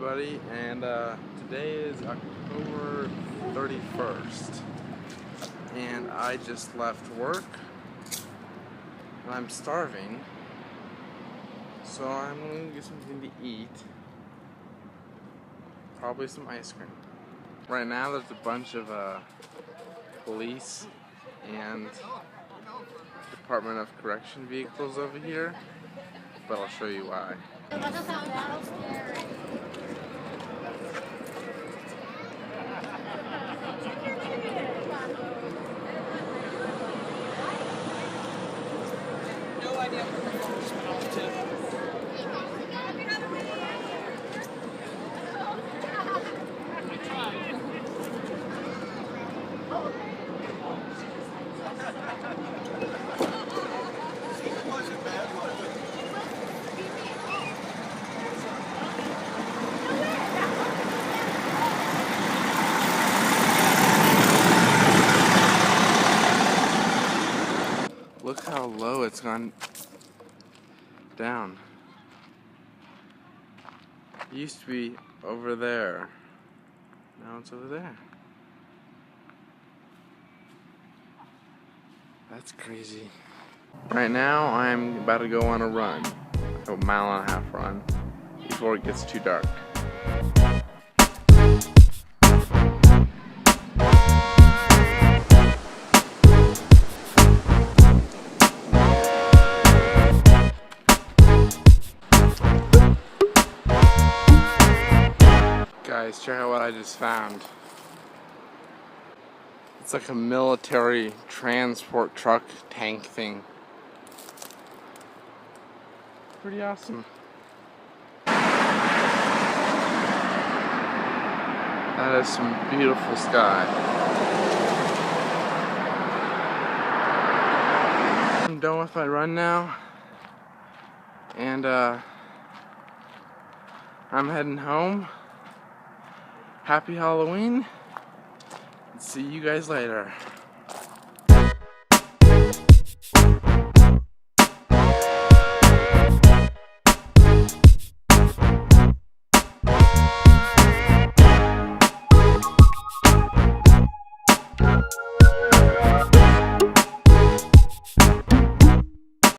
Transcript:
everybody, and today is October 31st, and I just left work, and I'm starving, so I'm going to get something to eat, probably some ice cream. Right now there's a bunch of police and Department of Correction vehicles over here, but I'll show you why. Look how low it's gone down. It used to be over there. Now it's over there. That's crazy. Right now I'm about to go on a run. A 1.5 mile run before it gets too dark. Guys, check out what I just found. It's like a military transport truck tank thing. Pretty awesome. That is some beautiful sky. I'm done with my run now, and I'm heading home. Happy Halloween. See you guys later.